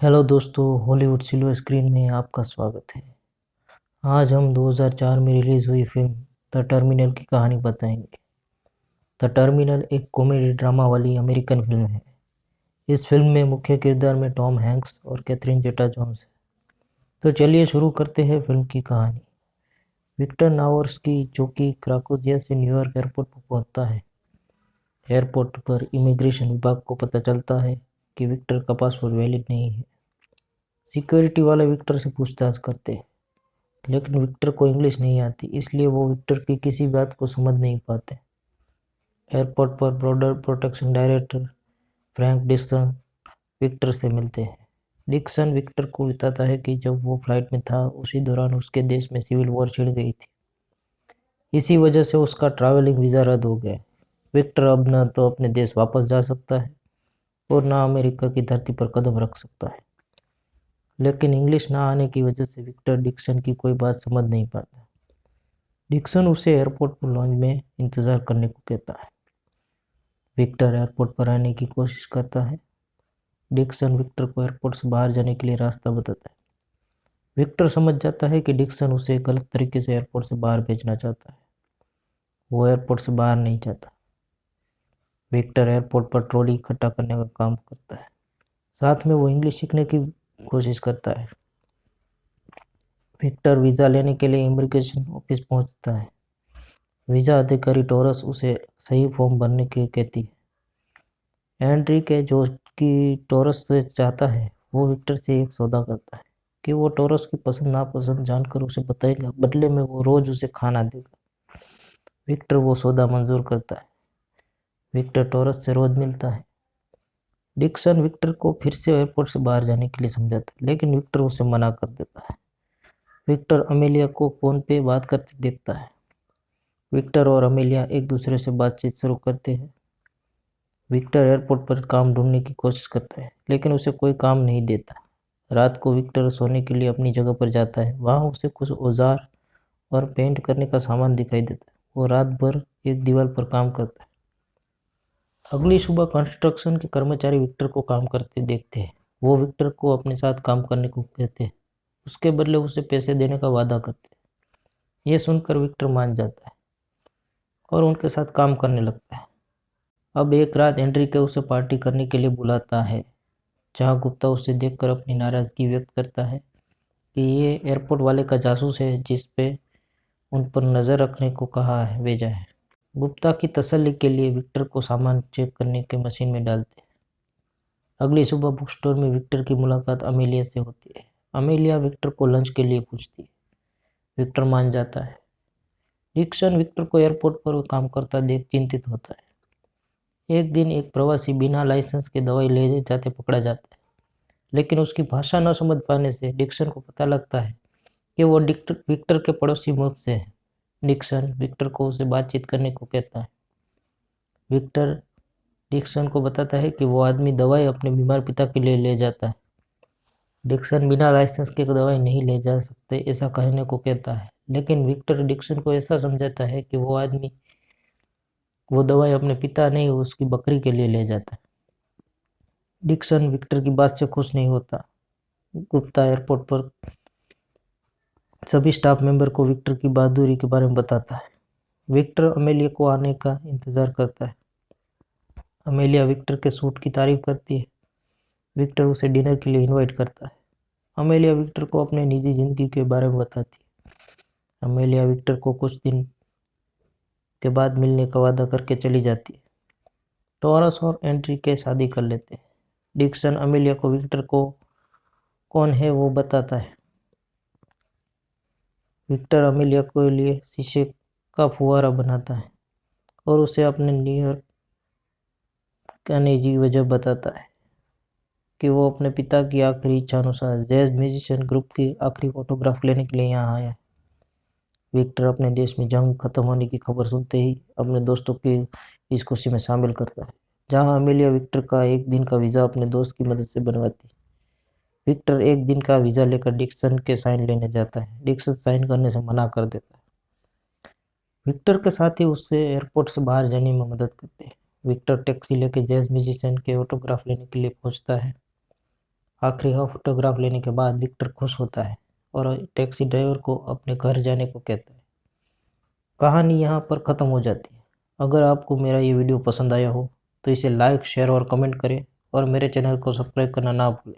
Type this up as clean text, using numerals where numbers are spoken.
Hello दोस्तों, Hollywood silver screen में आपका स्वागत है। आज हम 2004 में रिलीज हुई फिल्म द टर्मिनल की कहानी बताएंगे। द टर्मिनल एक कॉमेडी ड्रामा वाली अमेरिकन फिल्म है। इस फिल्म में मुख्य किरदार में टॉम हैंक्स और कैथरीन जेटा जोन्स है। तो चलिए शुरू करते हैं फिल्म की कहानी। विक्टर नावर्स्की जो कि क्राकोजिया से न्यूयॉर्क एयरपोर्ट पर पहुंचता है। एयरपोर्ट पर इमिग्रेशन विभाग को पता चलता है कि विक्टर का पासपोर्ट वैलिड नहीं है। सिक्योरिटी वाले विक्टर से पूछताछ करते हैं, लेकिन विक्टर को इंग्लिश नहीं आती, इसलिए वो विक्टर की किसी बात को समझ नहीं पाते। एयरपोर्ट पर border protection director Frank Dixon Victor से मिलते हैं। डिक्सन विक्टर को बताता है कि जब वो फ्लाइट में था उसी दौरान उसके देश में सिविल वॉर छिड़ गई थी। इसी वजह से उसका ट्रैवलिंग वीज़ा रद्द हो गया। विक्टर अब न तो अपने देश वापस जा सकता है और ना अमेरिका की धरती पर कदम रख सकता है। लेकिन इंग्लिश ना आने की वजह से विक्टर डिक्सन की कोई बात समझ नहीं पाता। डिक्सन उसे एयरपोर्ट पर लॉन्च में इंतजार करने को कहता है। विक्टर एयरपोर्ट पर आने की कोशिश करता है। डिक्सन विक्टर को एयरपोर्ट से बाहर जाने के लिए रास्ता बताता है। विक्टर समझ जाता है कि डिक्सन उसे गलत तरीके से एयरपोर्ट से बाहर भेजना चाहता है। वो एयरपोर्ट से बाहर नहीं जाता। विक्टर एयरपोर्ट पर ट्रॉली इकट्ठा करने का काम करता है। साथ में वो इंग्लिश सीखने की कोशिश करता है। विक्टर वीज़ा लेने के लिए इमिग्रेशन ऑफिस पहुंचता है। वीज़ा अधिकारी टोरस उसे सही फॉर्म भरने की कहती है। एंड्रिके जो कि टोरस से चाहता है, वो विक्टर से एक सौदा करता है कि वो टोरस की पसंद नापसंद जानकर उसे बताएगा, बदले में वो रोज उसे खाना देगा। विक्टर वो सौदा मंजूर करता है। विक्टर टोरस से रोज मिलता है। डिक्सन विक्टर को फिर से एयरपोर्ट से बाहर जाने के लिए समझाता है, लेकिन विक्टर उसे मना कर देता है। विक्टर अमेलिया को फोन पे बात करते देखता है। विक्टर और अमेलिया एक दूसरे से बातचीत शुरू करते हैं। विक्टर एयरपोर्ट पर काम ढूंढने की कोशिश करता है, लेकिन उसे कोई काम नहीं देता। रात को विक्टर सोने के लिए अपनी जगह पर जाता है। वहाँ उसे कुछ औजार और पेंट करने का सामान दिखाई देता है। वो रात भर एक दीवार पर काम करता है। अगली सुबह कंस्ट्रक्शन के कर्मचारी विक्टर को काम करते देखते हैं। वो विक्टर को अपने साथ काम करने को कहते हैं। उसके बदले उसे पैसे देने का वादा करते हैं। ये सुनकर विक्टर मान जाता है और उनके साथ काम करने लगता है। अब एक रात एंड्रिके उसे पार्टी करने के लिए बुलाता है, जहां गुप्ता उसे देखकर अपनी नाराजगी व्यक्त करता है कि ये एयरपोर्ट वाले का जासूस है जिस पे उन पर नजर रखने को कहा है भेजा है। गुप्ता की तसल्ली के लिए विक्टर को सामान चेक करने के मशीन में डालते हैं। अगली सुबह बुक स्टोर में विक्टर की मुलाकात अमेलिया से होती है। अमेलिया विक्टर को लंच के लिए पूछती है। विक्टर मान जाता है। डिक्सन विक्टर को एयरपोर्ट पर काम करता देख चिंतित होता है। एक दिन एक प्रवासी बिना लाइसेंस के दवाई ले जाते पकड़ा जाता है, लेकिन उसकी भाषा न समझ पाने से डिक्सन को पता लगता है कि वो विक्टर के पड़ोसी मुल्क से है। डिक्सन विक्टर को उससे बातचीत करने को कहता है। विक्टर डिक्सन को बताता है कि वो आदमी दवाई अपने बीमार पिता के लिए ले जाता है। डिक्सन बिना लाइसेंस के दवाई नहीं ले जा सकते ऐसा कहने को कहता है, लेकिन विक्टर डिक्सन को ऐसा समझाता है कि वो आदमी वो दवाई अपने पिता नहीं उसकी बकरी के लिए ले जाता है। डिक्सन विक्टर की बात से खुश नहीं होता। गुप्ता एयरपोर्ट पर सभी स्टाफ मेंबर को विक्टर की बहादुरी के बारे में बताता है। विक्टर अमेलिया को आने का इंतजार करता है। अमेलिया विक्टर के सूट की तारीफ करती है। विक्टर उसे डिनर के लिए इनवाइट करता है। अमेलिया विक्टर को अपने निजी जिंदगी के बारे में बताती है। अमेलिया विक्टर को कुछ दिन के बाद मिलने का वादा करके चली जाती है। टॉरस और एंड्रिके शादी कर लेते हैं। डिक्सन अमेलिया को विक्टर को कौन है वो बताता है। विक्टर अमेलिया के लिए शीशे का फुहारा बनाता है और उसे अपने न्यूयॉर्क आने की वजह बताता है कि वो अपने पिता की आखिरी इच्छा अनुसार जैज म्यूजिशियन ग्रुप की आखिरी फोटोग्राफ लेने के लिए यहाँ आया है। विक्टर अपने देश में जंग खत्म होने की खबर सुनते ही अपने दोस्तों की इस खुशी में शामिल करता है, जहाँ अमेलिया विक्टर का एक दिन का वीज़ा अपने दोस्त की मदद से बनवाती है। विक्टर एक दिन का वीज़ा लेकर डिक्सन के साइन लेने जाता है। डिक्सन साइन करने से मना कर देता है। विक्टर के साथ ही उसे एयरपोर्ट से बाहर जाने में मदद करते हैं। विक्टर टैक्सी लेकर जैज म्यूजिशियन के ऑटोग्राफ लेने के लिए पहुंचता है। आखिरी फोटोग्राफ लेने के बाद विक्टर खुश होता है और टैक्सी ड्राइवर को अपने घर जाने को कहता है। कहानी यहाँ पर ख़त्म हो जाती है। अगर आपको मेरा ये वीडियो पसंद आया हो तो इसे लाइक, शेयर और कमेंट करें और मेरे चैनल को सब्सक्राइब करना ना भूलें।